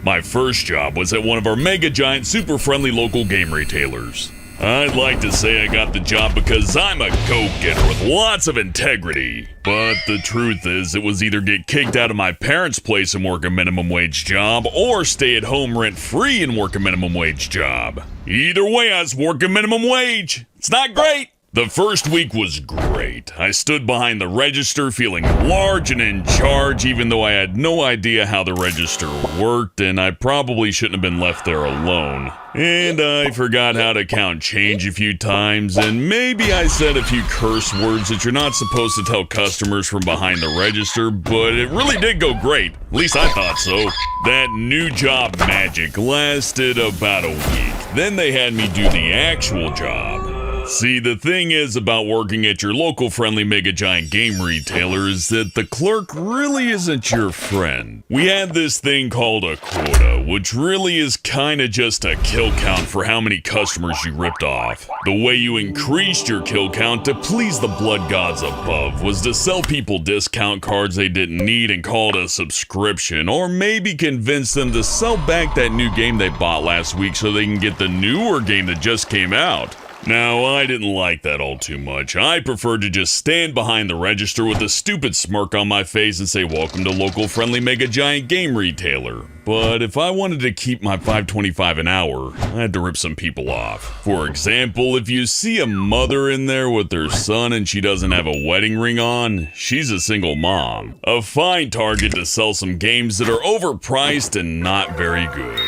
My first job was at one of our mega giant, super friendly local game retailers. I'd like to say I got the job because I'm a go-getter with lots of integrity. But the truth is, it was either get kicked out of my parents' place and work a minimum wage job, or stay at home rent-free and work a minimum wage job. Either way, I was working minimum wage. It's not great. The first week was great. I stood behind the register feeling large and in charge, even though I had no idea how the register worked, and I probably shouldn't have been left there alone. And I forgot how to count change a few times, and maybe I said a few curse words that you're not supposed to tell customers from behind the register, but it really did go great. At least I thought so. That new job magic lasted about a week. Then they had me do the actual job. See, the thing is about working at your local friendly mega giant game retailer is that the clerk really isn't your friend. We had this thing called a quota, which really is kinda just a kill count for how many customers you ripped off. The way you increased your kill count to please the blood gods above was to sell people discount cards they didn't need and call it a subscription, or maybe convince them to sell back that new game they bought last week so they can get the newer game that just came out. Now, I didn't like that all too much. I preferred to just stand behind the register with a stupid smirk on my face and say, "Welcome to local friendly mega giant game retailer." But if I wanted to keep my $5.25 an hour, I had to rip some people off. For example, if you see a mother in there with their son and she doesn't have a wedding ring on, she's a single mom. A fine target to sell some games that are overpriced and not very good.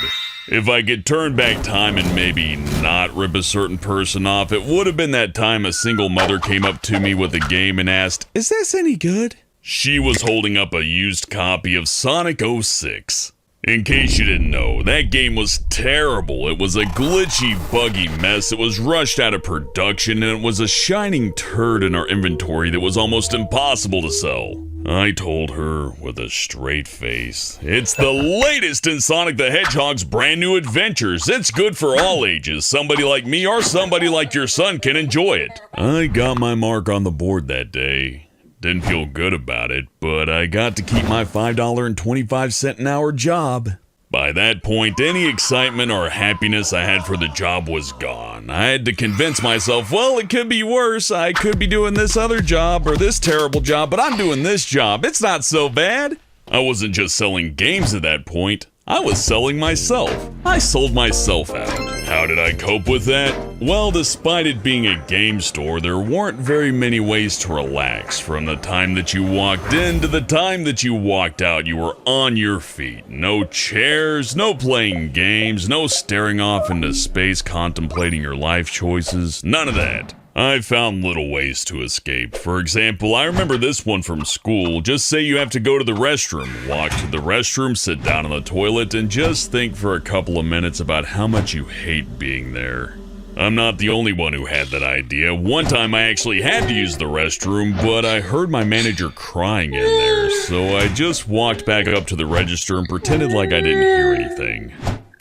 If I could turn back time and maybe not rip a certain person off, it would have been that time a single mother came up to me with a game and asked, "Is this any good?" She was holding up a used copy of Sonic 06. In case you didn't know, that game was terrible. It was a glitchy, buggy mess. It was rushed out of production, and it was a shining turd in our inventory that was almost impossible to sell. I told her with a straight face, "It's the latest in Sonic the Hedgehog's brand new adventures. It's good for all ages. Somebody like me or somebody like your son can enjoy it." I got my mark on the board that day. Didn't feel good about it, but I got to keep my $5.25 an hour job. By that point, any excitement or happiness I had for the job was gone. I had to convince myself, well, it could be worse. I could be doing this other job or this terrible job, but I'm doing this job. It's not so bad. I wasn't just selling games at that point. I was selling myself. I sold myself out. How did I cope with that? Well, despite it being a game store, there weren't very many ways to relax. From the time that you walked in to the time that you walked out, you were on your feet. No chairs, no playing games, no staring off into space contemplating your life choices. None of that. I found little ways to escape. For example, I remember this one from school. Just say you have to go to the restroom. Walk to the restroom, sit down on the toilet, and just think for a couple of minutes about how much you hate being there. I'm not the only one who had that idea. One time I actually had to use the restroom, but I heard my manager crying in there, so I just walked back up to the register and pretended like I didn't hear anything.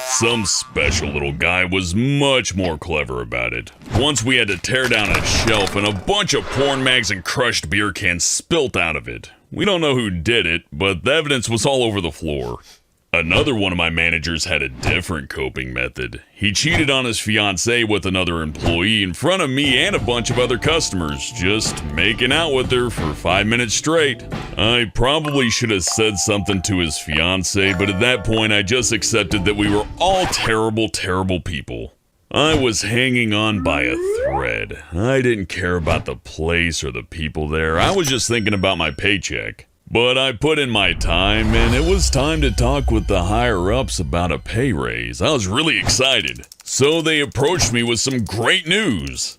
Some special little guy was much more clever about it. Once we had to tear down a shelf and a bunch of porn mags and crushed beer cans spilt out of it. We don't know who did it, but the evidence was all over the floor. Another one of my managers had a different coping method. He cheated on his fiancée with another employee in front of me and a bunch of other customers, just making out with her for 5 minutes straight. I probably should have said something to his fiancée, but at that point I just accepted that we were all terrible, terrible people. I was hanging on by a thread. I didn't care about the place or the people there. I was just thinking about my paycheck. But I put in my time, and it was time to talk with the higher-ups about a pay raise. I was really excited. So they approached me with some great news.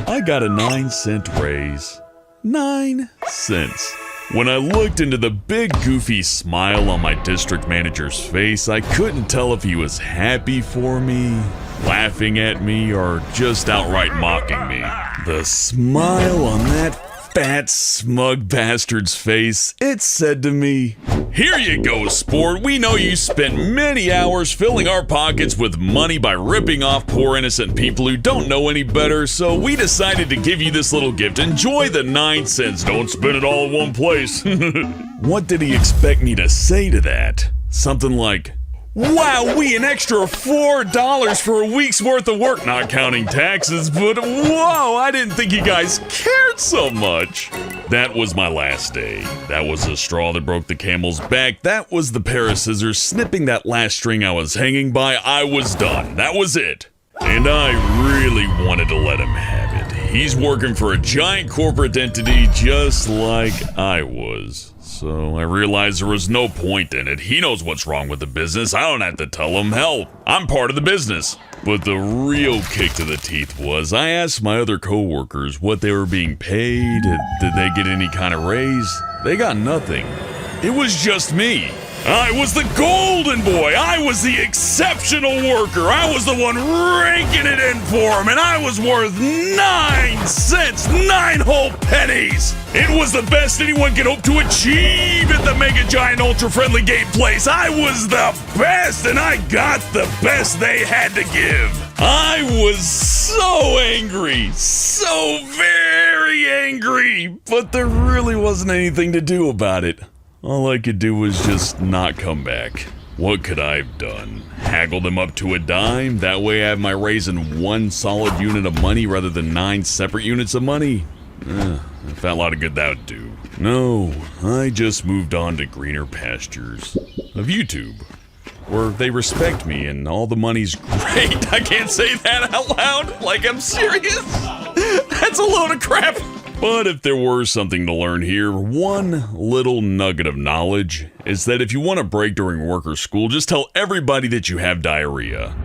I got a 9-cent raise. 9 cents. When I looked into the big goofy smile on my district manager's face, I couldn't tell if he was happy for me, laughing at me, or just outright mocking me. The smile on that fat, smug bastard's face, it said to me, "Here you go, sport. We know you spent many hours filling our pockets with money by ripping off poor innocent people who don't know any better, so we decided to give you this little gift. Enjoy the 9 cents. Don't spend it all in one place." What did he expect me to say to that? Something like, Wowee, an extra $4 for a week's worth of work, not counting taxes, but whoa, I didn't think you guys cared so much. That was my last day. That was the straw that broke the camel's back. That was the pair of scissors snipping that last string I was hanging by. I was done. That was it. And I really wanted to let him have it. He's working for a giant corporate entity just like I was. So I realized there was no point in it. He knows what's wrong with the business. I don't have to tell him. Hell, I'm part of the business. But the real kick to the teeth was I asked my other coworkers what they were being paid. Did they get any kind of raise? They got nothing. It was just me. I was the golden boy. I was the exceptional worker. I was the one raking it in for him, and I was worth 9 cents, 9 whole pennies. It was the best anyone could hope to achieve at the Mega Giant Ultra Friendly Game Place. I was the best, and I got the best they had to give. I was so angry, so very angry, but there really wasn't anything to do about it. All I could do was just not come back. What could I have done? Haggle them up to a dime? That way I have my raise in 1 solid unit of money rather than 9 separate units of money? If a lot of good that would do. No, I just moved on to greener pastures of YouTube, where they respect me and all the money's great. I can't say that out loud like I'm serious. That's a load of crap. But if there were something to learn here, one little nugget of knowledge is that if you want a break during work or school, just tell everybody that you have diarrhea.